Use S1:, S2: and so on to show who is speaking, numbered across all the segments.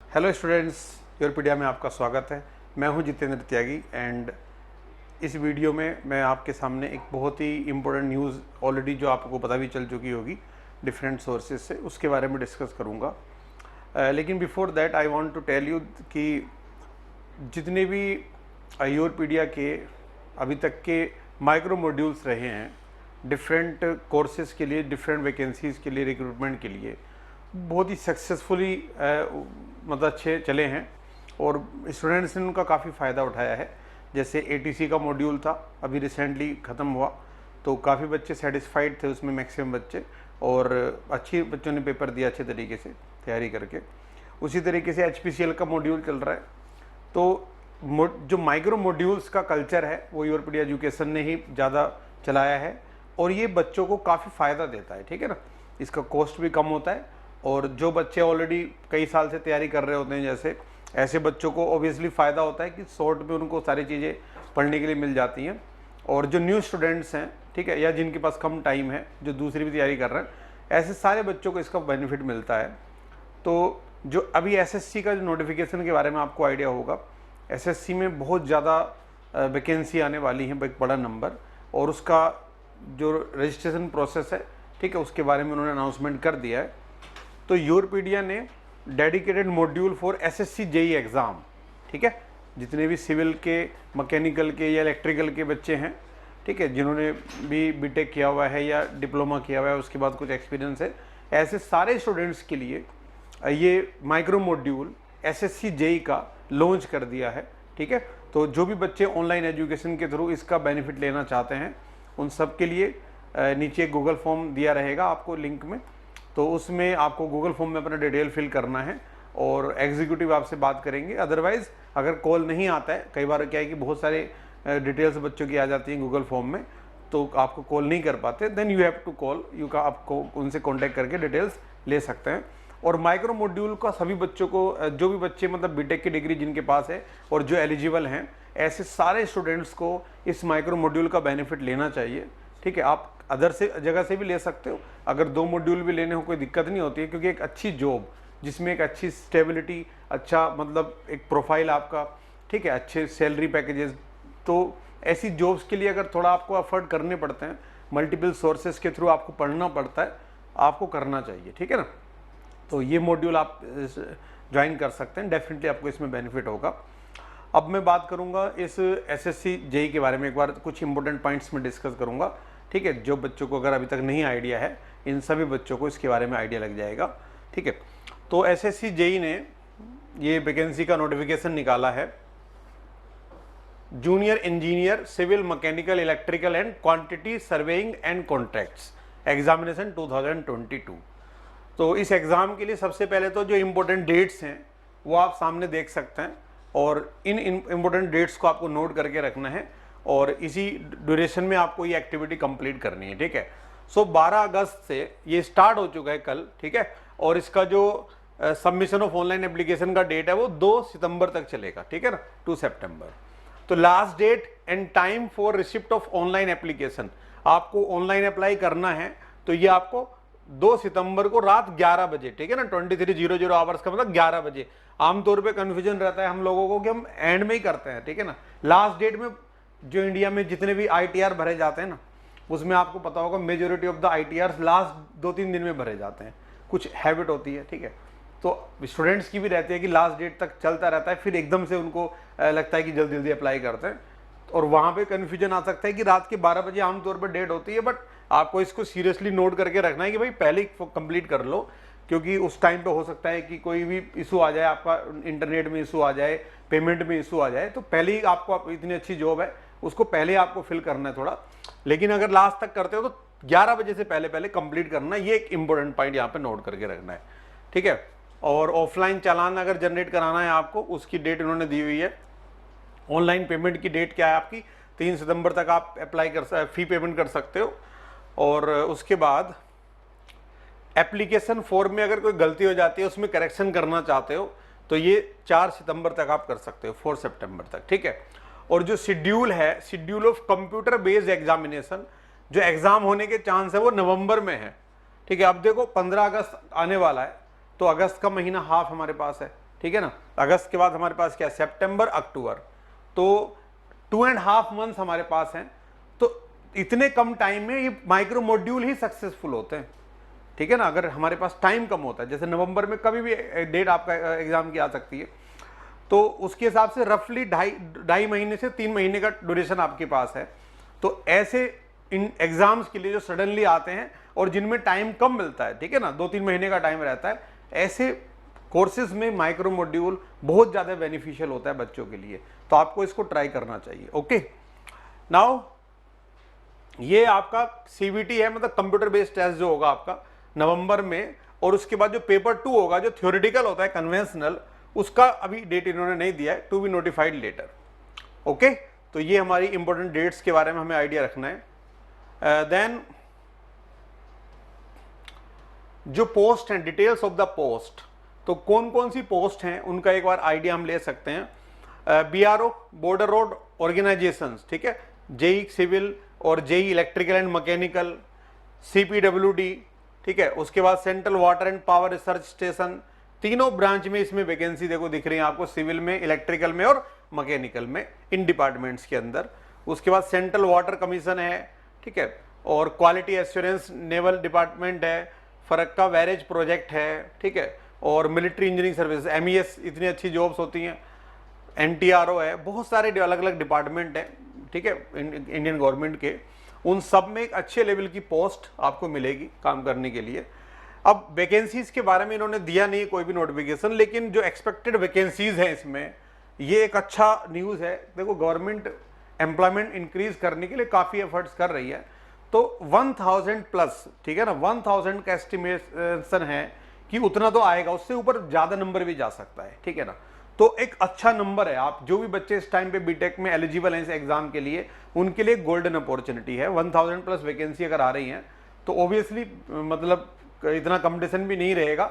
S1: Hello students, योरपीडिया में आपका स्वागत है। मैं हूं जितेंद्र त्यागी एंड इस वीडियो में मैं आपके सामने एक बहुत ही इम्पोर्टेंट न्यूज़ ऑलरेडी जो आपको पता भी चल चुकी होगी डिफरेंट सोर्सेज से, उसके बारे में डिस्कस करूंगा। लेकिन before that I want to tell you कि जितने भी योरपीडिया के अभी तक के माइक्रो मॉड्यूल्स रहे हैं डिफरेंट कोर्सेज़ के लिए, डिफरेंट वैकेंसीज़ के लिए, रिक्रूटमेंट के लिए, बहुत ही सक्सेसफुली मतलब अच्छे चले हैं और स्टूडेंट्स ने उनका काफ़ी फ़ायदा उठाया है। जैसे एटीसी का मॉड्यूल था, अभी रिसेंटली ख़त्म हुआ, तो काफ़ी बच्चे सेटिस्फाइड थे उसमें, मैक्सिमम बच्चे, और अच्छी बच्चों ने पेपर दिया अच्छे तरीके से तैयारी करके। उसी तरीके से एचपीसीएल का मॉड्यूल चल रहा है। तो जो माइक्रो मॉड्यूल्स का कल्चर है वो योरपीडिया एजुकेशन ने ही ज़्यादा चलाया है और ये बच्चों को काफ़ी फ़ायदा देता है, ठीक है ना। इसका कॉस्ट भी कम होता है और जो बच्चे ऑलरेडी कई साल से तैयारी कर रहे होते हैं, जैसे ऐसे बच्चों को ऑब्वियसली फ़ायदा होता है कि शॉर्ट में उनको सारी चीज़ें पढ़ने के लिए मिल जाती हैं। और जो न्यू स्टूडेंट्स हैं, ठीक है, या जिनके पास कम टाइम है, जो दूसरी भी तैयारी कर रहे हैं, ऐसे सारे बच्चों को इसका बेनिफिट मिलता है। तो जो अभी एसएससी का जो नोटिफिकेशन के बारे में आपको आइडिया होगा, एसएससी में बहुत ज़्यादा वैकेंसी आने वाली है, एक बड़ा नंबर, और उसका जो रजिस्ट्रेशन प्रोसेस है, ठीक है, उसके बारे में उन्होंने अनाउंसमेंट कर दिया है। तो योरपीडिया ने dedicated module for SSC JE exam, ठीक है, जितने भी सिविल के, मैकेनिकल के या इलेक्ट्रिकल के बच्चे हैं, ठीक है, जिन्होंने भी बीटेक किया हुआ है या डिप्लोमा किया हुआ है, उसके बाद कुछ एक्सपीरियंस है, ऐसे सारे स्टूडेंट्स के लिए ये माइक्रो मॉड्यूल एसएससी जेई का लॉन्च कर दिया है, ठीक है। तो जो भी बच्चे ऑनलाइन एजुकेशन के थ्रू इसका बेनिफिट लेना चाहते हैं, उन सब के लिए नीचे गूगल फॉर्म दिया रहेगा आपको लिंक में, तो उसमें आपको गूगल फॉर्म में अपना डिटेल फिल करना है और एग्जीक्यूटिव आपसे बात करेंगे। अदरवाइज़ अगर कॉल नहीं आता है, कई बार क्या है कि बहुत सारे डिटेल्स बच्चों की आ जाती हैं गूगल फॉर्म में, तो आपको कॉल नहीं कर पाते, then you have to call, आपको उनसे कॉन्टैक्ट करके डिटेल्स ले सकते हैं। और माइक्रो मॉड्यूल का सभी बच्चों को, जो भी बच्चे मतलब बीटेक की डिग्री जिनके पास है और जो एलिजिबल हैं, ऐसे सारे स्टूडेंट्स को इस माइक्रो मॉड्यूल का बेनिफिट लेना चाहिए, ठीक है। आप अदर से जगह से भी ले सकते हो, अगर 2 मॉड्यूल भी लेने हो कोई दिक्कत नहीं होती है, क्योंकि एक अच्छी जॉब जिसमें एक अच्छी स्टेबिलिटी, अच्छा मतलब एक प्रोफाइल आपका, ठीक है, अच्छे सैलरी पैकेजेस, तो ऐसी जॉब्स के लिए अगर थोड़ा आपको एफर्ट करने पड़ते हैं, मल्टीपल सोर्सेज के थ्रू आपको पढ़ना पड़ता है, आपको करना चाहिए, ठीक है ना। तो ये मॉड्यूल आप ज्वाइन कर सकते हैं, डेफिनेटली आपको इसमें बेनिफिट होगा। अब मैं बात करूंगा इस एसएससी जेई के बारे में, एक बार कुछ इंपॉर्टेंट पॉइंट्स में डिस्कस करूंगा, ठीक है। जो बच्चों को अगर अभी तक नहीं आइडिया है, इन सभी बच्चों को इसके बारे में आइडिया लग जाएगा, ठीक है। तो एसएससी जेई ने ये वैकेंसी का नोटिफिकेशन निकाला है, junior engineer civil mechanical electrical and quantity surveying and contracts examination 2022। तो इस एग्ज़ाम के लिए सबसे पहले तो जो इम्पोर्टेंट डेट्स हैं वो आप सामने देख सकते हैं, और इन इम्पोर्टेंट डेट्स को आपको नोट करके रखना है और इसी ड्यूरेशन में आपको ये एक्टिविटी कंप्लीट करनी है, ठीक है। सो 12 अगस्त से ये स्टार्ट हो चुका है कल, ठीक है, और इसका जो सबमिशन ऑफ ऑनलाइन एप्लीकेशन का डेट है वो 2 सितंबर तक चलेगा, ठीक है ना, 2 सितंबर। तो last date and time for receipt of online application, आपको ऑनलाइन अप्लाई करना है तो ये आपको 2 सितंबर को रात 11 बजे, ठीक है ना, 2300 आवर्स का मतलब 11 बजे। आमतौर पे कंफ्यूजन रहता है हम लोगों को कि हम एंड में ही करते हैं, ठीक है ना। लास्ट डेट में जो इंडिया में जितने भी आईटीआर भरे जाते हैं ना, उसमें आपको पता होगा majority of the ITR last 2-3 दिन में भरे जाते हैं, कुछ हैबिट होती है, ठीक है। तो स्टूडेंट्स की भी रहती है कि लास्ट डेट तक चलता रहता है, फिर एकदम से उनको लगता है कि जल्दी जल्दी अप्लाई करते हैं, और वहाँ पे कन्फ्यूजन आ सकता है कि रात के 12 बजे आमतौर पर डेट होती है, बट आपको इसको सीरियसली नोट करके रखना है कि भाई पहले ही कंप्लीट कर लो, क्योंकि उस टाइम पे हो सकता है कि कोई भी इशू आ जाए, आपका इंटरनेट में इशू आ जाए, पेमेंट में इशू आ जाए, तो पहले ही आपको, इतनी अच्छी जॉब है उसको पहले ही आपको फिल करना है थोड़ा। लेकिन अगर लास्ट तक करते हो तो 11 बजे से पहले पहले कंप्लीट करना है, ये एक इंपॉर्टेंट पॉइंट यहाँ पे नोट करके रखना है, ठीक है। और ऑफलाइन चालान अगर जनरेट कराना है आपको, उसकी डेट इन्होंने दी हुई है। ऑनलाइन पेमेंट की डेट क्या है आपकी, 3 सितंबर तक आप अप्लाई कर फी पेमेंट कर सकते हो। और उसके बाद एप्लीकेशन फॉर्म में अगर कोई गलती हो जाती है, उसमें करेक्शन करना चाहते हो, तो ये 4 सितंबर तक आप कर सकते हो, 4 सितंबर तक, ठीक है। और जो शेड्यूल है, schedule of computer based examination, जो एग्जाम होने के चांस है वो नवंबर में है, ठीक है। अब देखो 15 अगस्त आने वाला है, तो अगस्त का महीना हाफ हमारे पास है, ठीक है ना। अगस्त के बाद हमारे पास क्या, सितंबर अक्टूबर, तो 2.5 मंथ्स हमारे पास हैं। तो इतने कम टाइम में ये माइक्रो मॉड्यूल ही सक्सेसफुल होते हैं, ठीक है ना। अगर हमारे पास टाइम कम होता है, जैसे नवंबर में कभी भी डेट आपका एग्जाम की आ सकती है, तो उसके हिसाब से रफली ढाई महीने से 3 महीने का ड्यूरेशन आपके पास है। तो ऐसे इन एग्जाम्स के लिए जो सडनली आते हैं और जिनमें टाइम कम मिलता है, ठीक है ना, 2-3 महीने का टाइम रहता है, ऐसे कोर्सेज में माइक्रो मॉड्यूल बहुत ज़्यादा बेनिफिशियल होता है बच्चों के लिए। तो आपको इसको ट्राई करना चाहिए। ओके, नाउ ये आपका सीबीटी है, मतलब कंप्यूटर बेस्ड टेस्ट जो होगा आपका नवंबर में, और उसके बाद जो पेपर 2 होगा जो थ्योरेटिकल होता है कन्वेंशनल, उसका अभी डेट इन्होंने नहीं दिया है, to be notified letter. Okay, तो ये हमारी इंपॉर्टेंट डेट्स के बारे में हमें आइडिया रखना है। देन जो पोस्ट हैं, डिटेल्स ऑफ द पोस्ट, तो कौन कौन सी पोस्ट हैं उनका एक बार आइडिया हम ले सकते हैं। बीआरओ, बॉर्डर रोड ऑर्गेनाइजेशंस, ठीक है, जेई सिविल और JE electrical and mechanical, CPWD, ठीक है, उसके बाद central water and power research station, तीनों ब्रांच में इसमें वैकेंसी देखो दिख रही है आपको, सिविल में, इलेक्ट्रिकल में और मैकेनिकल में, इन डिपार्टमेंट्स के अंदर। उसके बाद सेंट्रल वाटर कमीशन है, ठीक है, और क्वालिटी एश्योरेंस नेवल डिपार्टमेंट है, फरक्का बैरेज प्रोजेक्ट है, ठीक है, और मिलिट्री इंजीनियरिंग सर्विस, एमईएस, इतनी अच्छी जॉब्स होती हैं, एनटीआरओ है, बहुत सारे अलग अलग डिपार्टमेंट हैं, ठीक है, इंडियन गवर्नमेंट के। उन सब में एक अच्छे लेवल की पोस्ट आपको मिलेगी काम करने के लिए। अब वैकेंसीज के बारे में इन्होंने दिया नहीं कोई भी नोटिफिकेशन, लेकिन जो एक्सपेक्टेड वैकेंसीज हैं इसमें, ये एक अच्छा न्यूज़ है। देखो, गवर्नमेंट एम्प्लॉयमेंट इंक्रीज करने के लिए काफ़ी एफर्ट्स कर रही है, तो 1000 प्लस, ठीक है ना, 1000 का एस्टिमेशन है कि उतना तो आएगा, उससे ऊपर ज़्यादा नंबर भी जा सकता है, ठीक है ना। तो एक अच्छा नंबर है। आप जो भी बच्चे इस टाइम पे बीटेक में एलिजिबल हैं इस एग्जाम के लिए, उनके लिए गोल्डन अपॉर्चुनिटी है। 1000 प्लस वैकेंसी अगर आ रही हैं तो ऑब्वियसली मतलब इतना कंपटीशन भी नहीं रहेगा,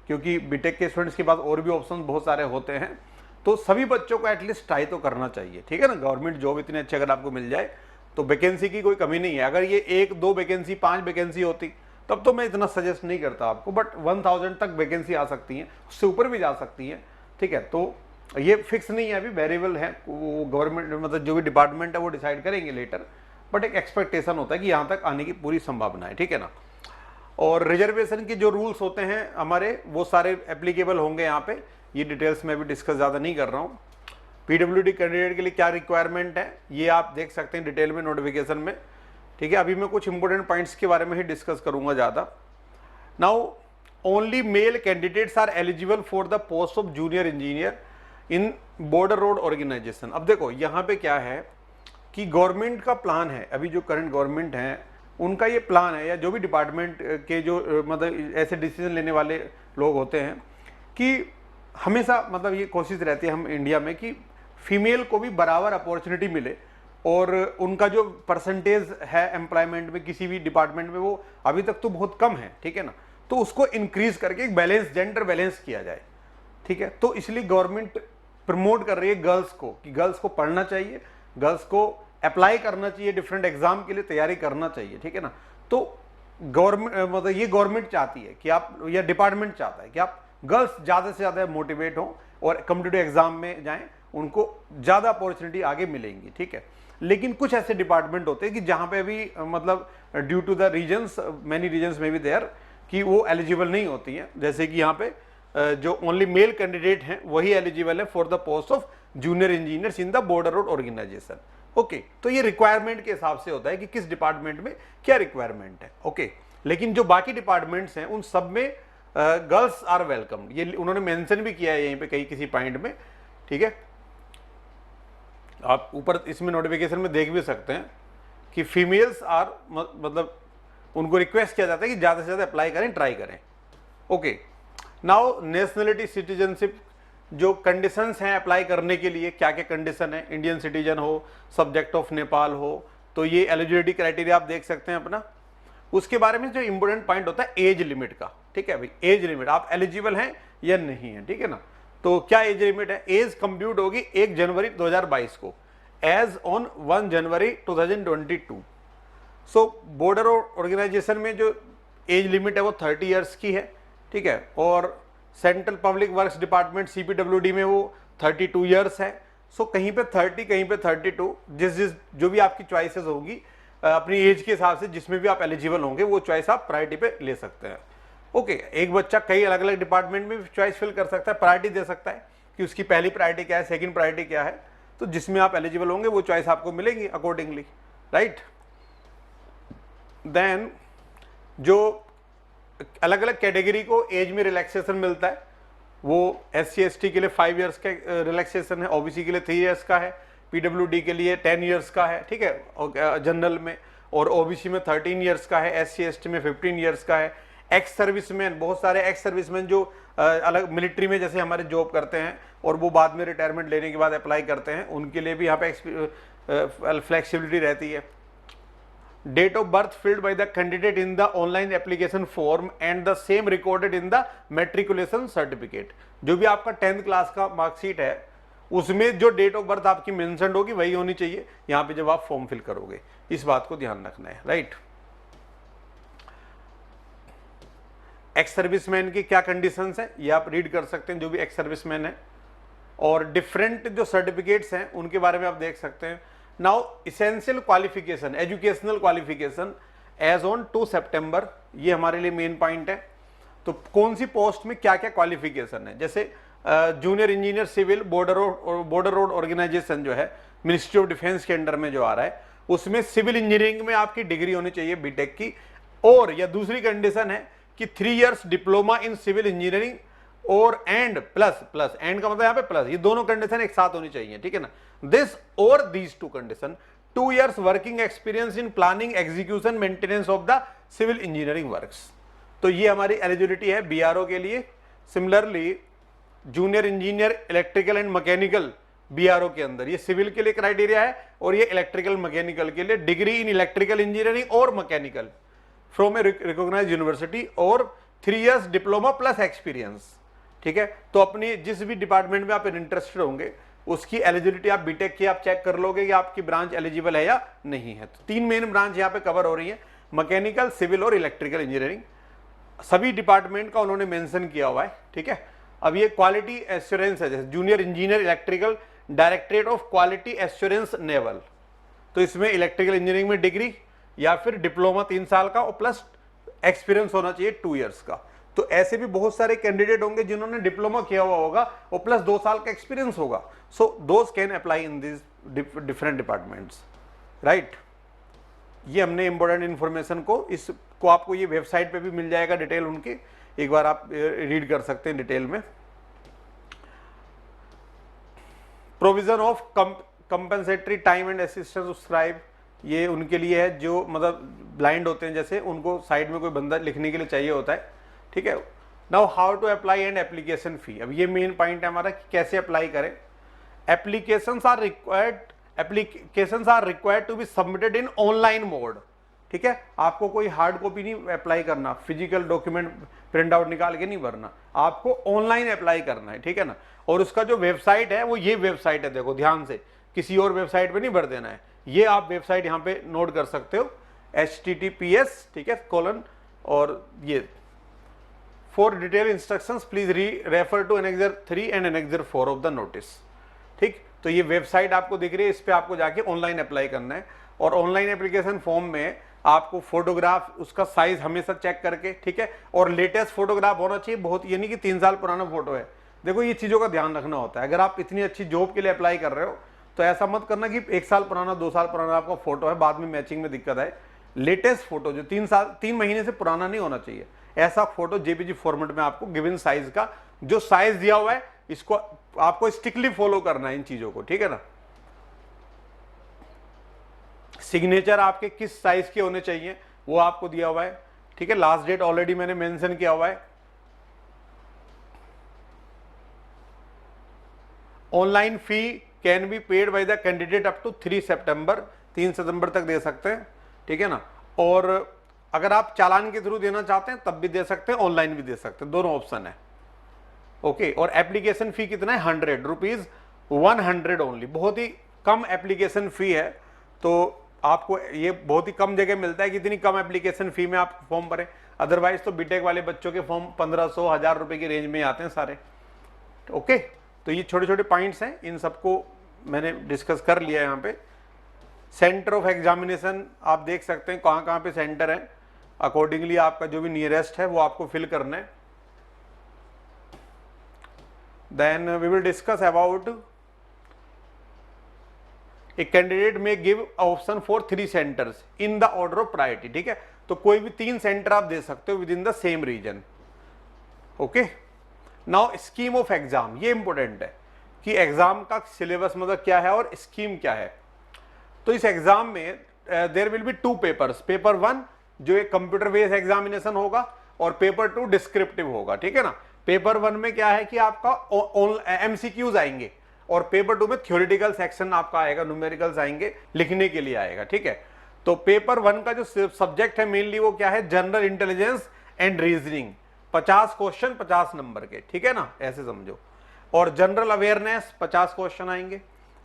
S1: क्योंकि बीटेक के स्टूडेंट्स के पास और भी ऑप्शन बहुत सारे होते हैं। तो सभी बच्चों को एटलीस्ट ट्राई तो करना चाहिए, ठीक है ना। गवर्नमेंट जॉब इतनी अच्छी अगर आपको मिल जाए तो वैकेंसी की कोई कमी नहीं है। अगर ये 1-2 वैकेंसी, 5 वैकेंसी होती तब तो मैं इतना सजेस्ट नहीं करता आपको, बट 1000 तक वैकेंसी आ सकती हैं, उससे ऊपर भी जा सकती हैं, ठीक है। तो ये फिक्स नहीं है, अभी वेरिएबल है, वो गवर्नमेंट मतलब जो भी डिपार्टमेंट है वो डिसाइड करेंगे लेटर, बट एक एक्सपेक्टेशन होता है कि यहाँ तक आने की पूरी संभावना है, ठीक है ना। और रिजर्वेशन के जो रूल्स होते हैं हमारे, वो सारे एप्लीकेबल होंगे यहाँ पे। ये डिटेल्स में भी डिस्कस ज़्यादा नहीं कर रहा हूँ। पीडब्ल्यूडी कैंडिडेट के लिए क्या रिक्वायरमेंट है ये आप देख सकते हैं डिटेल में नोटिफिकेशन में, ठीक है। अभी मैं कुछ इंपॉर्टेंट पॉइंट्स के बारे में ही डिस्कस करूँगा ज़्यादा। Now only male candidates are eligible for the post of junior engineer in border road organisation. अब देखो यहाँ पे क्या है कि गवर्नमेंट का प्लान है, अभी जो करंट गवर्नमेंट है उनका ये प्लान है, या जो भी डिपार्टमेंट के जो मतलब ऐसे डिसीजन लेने वाले लोग होते हैं, कि हमेशा मतलब ये कोशिश रहती है हम इंडिया में कि फीमेल को भी बराबर अपॉर्चुनिटी मिले, और उनका जो परसेंटेज है एम्प्लॉयमेंट में किसी भी डिपार्टमेंट में वो अभी तक तो बहुत कम है, ठीक है ना। तो उसको इंक्रीज करके एक बैलेंस, जेंडर बैलेंस किया जाए, ठीक है। तो इसलिए गवर्नमेंट प्रमोट कर रही है गर्ल्स को, कि गर्ल्स को पढ़ना चाहिए, गर्ल्स को अप्लाई करना चाहिए, डिफरेंट एग्जाम के लिए तैयारी करना चाहिए, ठीक है ना। तो गवर्नमेंट मतलब ये गवर्नमेंट चाहती है कि आप, या डिपार्टमेंट चाहता है कि आप गर्ल्स ज़्यादा से ज़्यादा मोटिवेट हों और कॉम्पिटिटिव एग्जाम में जाएं, उनको ज़्यादा अपॉर्चुनिटी आगे मिलेंगी, ठीक है। लेकिन कुछ ऐसे डिपार्टमेंट होते हैं कि जहाँ पे अभी मतलब due to the reasons, many reasons में भी देयर, कि वो एलिजिबल नहीं होती हैं। जैसे कि यहाँ पे जो ओनली मेल कैंडिडेट हैं वही एलिजिबल है for the post of junior engineers in the border road organisation. Okay, तो ये रिक्वायरमेंट के हिसाब से होता है कि किस डिपार्टमेंट में क्या रिक्वायरमेंट है, ओके। लेकिन जो बाकी डिपार्टमेंट्स हैं उन सब में गर्ल्स आर वेलकम, ये उन्होंने मेंशन भी किया है यहीं पे कहीं किसी पॉइंट में, ठीक है। आप ऊपर इसमें नोटिफिकेशन में देख भी सकते हैं कि फीमेल्स आर मतलब उनको रिक्वेस्ट किया जाता है कि ज़्यादा से ज़्यादा अप्लाई करें, ट्राई करें, ओके। नाउ नेशनलिटी, सिटीजनशिप, जो कंडीशंस हैं अप्लाई करने के लिए, क्या क्या कंडीशन है, इंडियन सिटीजन हो, सब्जेक्ट ऑफ नेपाल हो, तो ये एलिजिबिलिटी क्राइटेरिया आप देख सकते हैं अपना। उसके बारे में जो इंपॉर्टेंट पॉइंट होता है एज लिमिट का, ठीक है भाई, एज लिमिट, आप एलिजिबल हैं या नहीं है, ठीक है ना। तो क्या एज लिमिट है, एज कंप्यूट होगी 1 जनवरी 2022 को, age on 1 January 2022। So border organisation में जो एज लिमिट है वो 30 ईयर्स की है, ठीक है। और central public works department CPWD में वो 32 ईयर्स है। सो कहीं पे 30, कहीं पे 32, जिस जो भी आपकी चॉइसेस होगी अपनी एज के हिसाब से, जिसमें भी आप एलिजिबल होंगे वो चॉइस आप प्रायोरिटी पे ले सकते हैं। ओके, एक बच्चा कई अलग अलग डिपार्टमेंट में चॉइस फिल कर सकता है, प्रायोरिटी दे सकता है कि उसकी पहली प्रायोरिटी क्या है, सेकंड प्रायोरिटी क्या है, तो जिसमें आप एलिजिबल होंगे वो चॉइस आपको मिलेगी अकॉर्डिंगली, राइट। देन जो अलग अलग कैटेगरी को एज में रिलैक्सेशन मिलता है, वो SC/ST के लिए 5 इयर्स का रिलैक्सेशन है, OBC के लिए 3 इयर्स का है, PWD के लिए 10 इयर्स का है, ठीक है, जनरल में, और OBC में 13 इयर्स का है, SC/ST में 15 इयर्स का है। एक्स सर्विसमैन, बहुत सारे एक्स सर्विसमैन जो अलग मिलिट्री में जैसे हमारे जॉब करते हैं और वो बाद में रिटायरमेंट लेने के बाद अप्लाई करते हैं, उनके लिए भी यहाँ पे फ्लेक्सिबिलिटी रहती है। Date of birth filled by the candidate in the online application form and the same recorded in the matriculation certificate. जो भी आपका 10th क्लास का मार्कशीट है उसमें जो डेट ऑफ बर्थ आपकी मेंशन होगी वही होनी चाहिए यहाँ पे जब आप फॉर्म फिल करोगे, इस बात को ध्यान रखना है, राइट। एक्स सर्विसमैन की क्या कंडीशंस हैं ये आप रीड कर सकते हैं, जो भी एक्स सर्विसमैन है, और डिफरेंट जो सर्टिफिकेट्स हैं उनके बारे में आप देख सकते हैं। Now essential qualification, educational qualification age on 2 सितंबर, ये हमारे लिए मेन पॉइंट है। तो कौन सी पोस्ट में क्या क्या क्वालिफिकेशन है, जैसे junior engineer civil border road organisation जो है मिनिस्ट्री ऑफ डिफेंस के अंडर में जो आ रहा है, उसमें सिविल इंजीनियरिंग में आपकी डिग्री होनी चाहिए बीटेक की, और या दूसरी कंडीशन है कि 3 years diploma in civil engineering और एंड प्लस एंड का मतलब यहाँ पे प्लस, ये दोनों कंडीशन एक साथ होनी चाहिए, ठीक है ना। दिस और these 2 condition, 2 years working experience in planning execution maintenance of the civil engineering works, तो ये हमारी एलिजिबिलिटी है BRO के लिए। Similarly junior engineer electrical and mechanical BRO के अंदर, ये सिविल के लिए क्राइटेरिया है और ये इलेक्ट्रिकल मैकेनिकल के लिए, डिग्री इन इलेक्ट्रिकल इंजीनियरिंग और mechanical from a recognised university और 3 इयर्स डिप्लोमा प्लस एक्सपीरियंस, ठीक है। तो अपनी जिस भी डिपार्टमेंट में आप इंटरेस्टेड होंगे उसकी एलिजिबिलिटी आप बीटेक की आप चेक कर लोगे कि आपकी ब्रांच एलिजिबल है या नहीं है। तो 3 मेन ब्रांच यहाँ पे कवर हो रही है, मैकेनिकल, सिविल और इलेक्ट्रिकल इंजीनियरिंग, सभी डिपार्टमेंट का उन्होंने मेंशन किया हुआ है, ठीक है। अब ये क्वालिटी एश्योरेंस है, जैसे junior engineer electrical directorate of quality assurance naval, तो इसमें इलेक्ट्रिकल इंजीनियरिंग में डिग्री या फिर डिप्लोमा 3 साल का और प्लस एक्सपीरियंस होना चाहिए 2 इयर्स का। तो ऐसे भी बहुत सारे कैंडिडेट होंगे जिन्होंने डिप्लोमा किया हुआ होगा और प्लस 2 साल का एक्सपीरियंस होगा, so those can apply in this different departments, right. ये हमने इंपॉर्टेंट इंफॉर्मेशन को, इसको आपको ये वेबसाइट पे भी मिल जाएगा डिटेल उनकी, एक बार आप रीड कर सकते हैं डिटेल में। Provision of compensatory time and assistance subscribe, ये उनके लिए है जो मतलब ब्लाइंड होते हैं, जैसे उनको साइड में कोई बंदा लिखने के लिए चाहिए होता है, ठीक है। Now how to apply and application fee, अब ये मेन पॉइंट है हमारा कि कैसे अप्लाई करें। Applications are required to be submitted in online mode, ठीक है। आपको कोई हार्ड कॉपी नहीं अप्लाई करना, फिजिकल डॉक्यूमेंट प्रिंट आउट निकाल के नहीं भरना, आपको ऑनलाइन अप्लाई करना है, ठीक है ना। और उसका जो वेबसाइट है वो ये वेबसाइट है, देखो ध्यान से, किसी और वेबसाइट पे नहीं भर देना है, ये आप वेबसाइट यहाँ पे नोट कर सकते हो, https, ठीक है, कोलन, और ये for detail instructions please refer to annexure 3 and annexure 4 of the notice, ठीक। तो ये वेबसाइट आपको दिख रही है, इस पे आपको जाके ऑनलाइन अप्लाई करना है, और ऑनलाइन एप्लीकेशन फॉर्म में आपको फोटोग्राफ, उसका साइज हमेशा चेक करके, ठीक है, और लेटेस्ट फोटोग्राफ होना चाहिए, बहुत, ये नहीं कि 3 साल पुराना फोटो है। देखो ये चीज़ों का ध्यान रखना होता है, अगर आप इतनी अच्छी जॉब के लिए अप्लाई कर रहे हो तो ऐसा मत करना कि 1 साल पुराना 2 साल पुराना आपका फोटो है, बाद में मैचिंग में दिक्कत आए। लेटेस्ट फोटो जो 3 महीने से पुराना नहीं होना चाहिए, ऐसा फोटो JPG फॉर्मेट में आपको गिवन साइज का, जो साइज दिया हुआ है इसको आपको स्ट्रिक्टली फॉलो करना है इन चीजों को, ठीक है ना। सिग्नेचर आपके किस साइज के होने चाहिए वो आपको दिया हुआ है, ठीक है। लास्ट डेट ऑलरेडी मैंने मेंशन किया हुआ है। Online fee can be paid by the candidate up to 3 सितंबर, 3 सितंबर तक दे सकते हैं, ठीक है ना। और अगर आप चालान के थ्रू देना चाहते हैं तब भी दे सकते हैं, ऑनलाइन भी दे सकते हैं, दोनों ऑप्शन है, ओके। और एप्लीकेशन फी कितना है, 100 रुपीज, 100 ओनली, बहुत ही कम एप्लीकेशन फी है। तो आपको ये बहुत ही कम जगह मिलता है कि इतनी कम एप्लीकेशन फी में आप फॉर्म भरें, अदरवाइज तो बीटेक वाले बच्चों के फॉर्म 1500 1000 रुपए की रेंज में आते हैं सारे। ओके, तो ये छोटे छोटे पॉइंट्स हैं, इन सबको मैंने डिस्कस कर लिया यहाँ पे। सेंटर ऑफ एग्जामिनेशन आप देख सकते हैं कहाँ कहाँ पे सेंटर है, अकॉर्डिंगली आपका जो भी नियरेस्ट है वो आपको फिल करना है। Then we will discuss about a candidate may give option for 3 centres in the order of priority. ठीक है, तो कोई भी 3 सेंटर आप दे सकते हो within the same region. Okay, now scheme of exam, ये इंपॉर्टेंट है कि एग्जाम का सिलेबस मतलब क्या है और स्कीम क्या है। तो इस एग्जाम में there will be 2 papers, paper 1 जो एक कंप्यूटर बेस्ड एग्जामिनेशन होगा और पेपर 2 डिस्क्रिप्टिव होगा। ठीक है ना, पेपर 1 में क्या है कि आपका एमसीक्यूज आएंगे और पेपर 2 में थ्योरेटिकल सेक्शन आपका आएगा, न्यूमेरिकल्स आएंगे, लिखने के लिए आएगा। ठीक है, तो पेपर 1 का जो सब्जेक्ट है मेनली वो क्या है, general intelligence and reasoning, 50 question 50 number के। ठीक है ना, ऐसे समझो। और जनरल अवेयरनेस 50 क्वेश्चन आएंगे,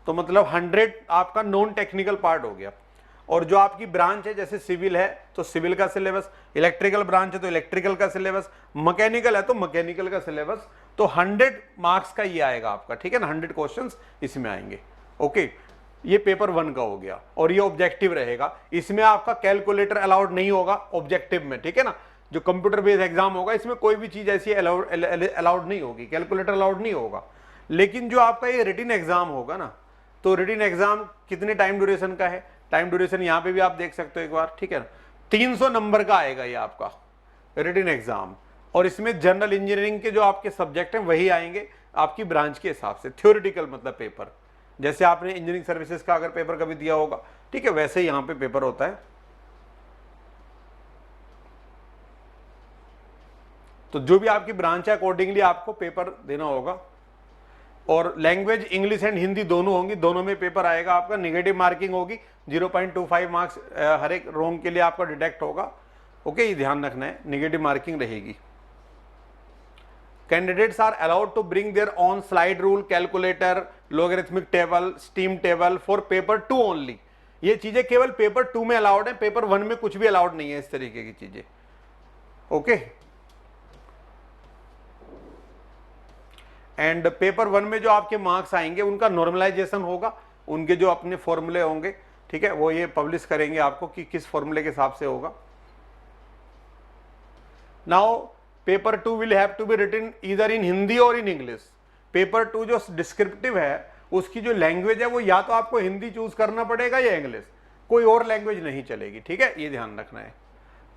S1: तो मतलब 100 आपका नॉन टेक्निकल पार्ट हो गया। और जो आपकी ब्रांच है जैसे सिविल है तो सिविल का सिलेबस, इलेक्ट्रिकल ब्रांच है तो इलेक्ट्रिकल का सिलेबस, मैकेनिकल है तो मैकेनिकल का सिलेबस, तो 100 मार्क्स का ये आएगा आपका। ठीक है ना, 100 क्वेश्चंस इसमें आएंगे। ओके, ये पेपर 1 का हो गया और ये ऑब्जेक्टिव रहेगा, इसमें आपका कैलकुलेटर अलाउड नहीं होगा ऑब्जेक्टिव में। ठीक है ना, जो कंप्यूटर बेस्ड एग्जाम होगा इसमें कोई भी चीज ऐसी अलाउड नहीं होगी, कैलकुलेटर अलाउड नहीं होगा। लेकिन जो आपका ये रिटन एग्जाम होगा ना, तो रिटन एग्जाम कितने टाइम ड्यूरेशन का है, टाइम ड्यूरेशन यहाँ पे भी आप देख सकते हो एक बार। ठीक है ना, 300 नंबर का आएगा ये आपका रिटन एग्जाम, और इसमें जनरल इंजीनियरिंग के जो आपके सब्जेक्ट हैं वही आएंगे आपकी ब्रांच के हिसाब से। थ्योरेटिकल मतलब पेपर, जैसे आपने इंजीनियरिंग सर्विसेज का अगर पेपर कभी दिया होगा, ठीक है, वैसे ही यहाँ पे पेपर होता है। तो जो भी आपकी ब्रांच है अकॉर्डिंगली आपको पेपर देना होगा। और लैंग्वेज इंग्लिश एंड हिंदी दोनों होंगी, दोनों में पेपर आएगा आपका। निगेटिव मार्किंग होगी, 0.25 मार्क्स हर एक रोंग के लिए आपका डिडक्ट होगा। ओके, ये ध्यान रखना है, निगेटिव मार्किंग रहेगी। Candidates are allowed to bring their own slide rule, calculator, logarithmic table, steam table for paper 2 only. ये चीजें केवल पेपर 2 में अलाउड है, पेपर 1 में कुछ भी अलाउड नहीं है इस तरीके की चीजें। ओके, एंड पेपर 1 में जो आपके मार्क्स आएंगे उनका नॉर्मलाइजेशन होगा, उनके जो अपने फॉर्मूले होंगे, ठीक है, वो ये पब्लिश करेंगे आपको कि किस फॉर्मूले के हिसाब से होगा। Now paper 2 will have to be written either in Hindi और इन इंग्लिश। पेपर 2 जो डिस्क्रिप्टिव है उसकी जो लैंग्वेज है वो या तो आपको हिंदी चूज करना पड़ेगा या इंग्लिश, कोई और लैंग्वेज नहीं चलेगी। ठीक है, ये ध्यान रखना है।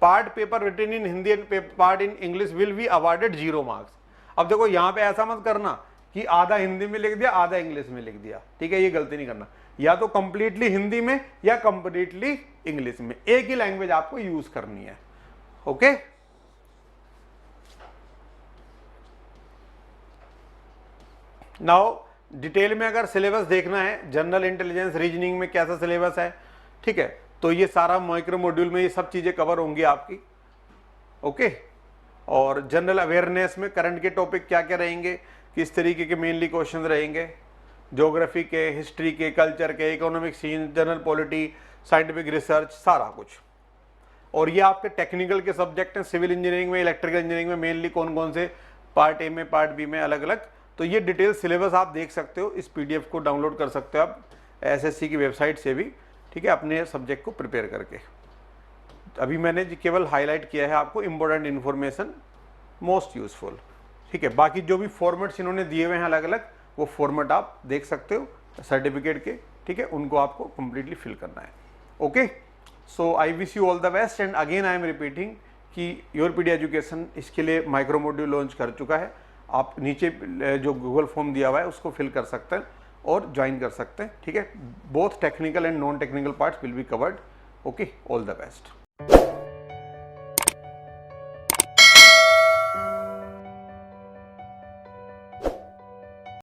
S1: Part paper written in Hindi and part in English will be awarded 0 marks. अब देखो यहां पे ऐसा मत करना कि आधा हिंदी में लिख दिया आधा इंग्लिश में लिख दिया। ठीक है, ये गलती नहीं करना, या तो कंप्लीटली हिंदी में या कंप्लीटली इंग्लिश में, एक ही लैंग्वेज आपको यूज करनी है। ओके, नाउ डिटेल में अगर सिलेबस देखना है, जनरल इंटेलिजेंस रीजनिंग में कैसा सिलेबस है, ठीक है, तो ये सारा माइक्रो मॉड्यूल में ये सब चीजें कवर होंगी आपकी। ओके, और जनरल अवेयरनेस में करंट के टॉपिक क्या क्या रहेंगे, किस तरीके के मेनली क्वेश्चन रहेंगे, ज्योग्राफी के, हिस्ट्री के, कल्चर के, economic scene, general polity, scientific research, सारा कुछ। और ये आपके टेक्निकल के सब्जेक्ट हैं, सिविल इंजीनियरिंग में, इलेक्ट्रिकल इंजीनियरिंग में मेनली कौन कौन से, पार्ट ए में, पार्ट बी में अलग अलग। तो ये डिटेल सिलेबस आप देख सकते हो, इस पीडीएफ को डाउनलोड कर सकते हो आप एसएससी की वेबसाइट से भी। ठीक है, अपने सब्जेक्ट को प्रिपेयर करके। अभी मैंने केवल हाईलाइट किया है आपको इंपॉर्टेंट इन्फॉर्मेशन, मोस्ट यूजफुल। ठीक है, बाकी जो भी फॉर्मेट्स इन्होंने दिए हुए हैं अलग अलग, वो फॉर्मेट आप देख सकते हो सर्टिफिकेट के। ठीक है, उनको आपको कंप्लीटली फिल करना है। Okay, so I wish you all the best. And again I am repeating कि योरपीडिया एजुकेशन इसके लिए माइक्रो मॉड्यूल लॉन्च कर चुका है। आप नीचे जो गूगल फॉर्म दिया हुआ है उसको फिल कर सकते हैं और ज्वाइन कर सकते हैं। ठीक है, both technical and non technical parts will be covered. Okay, all the best.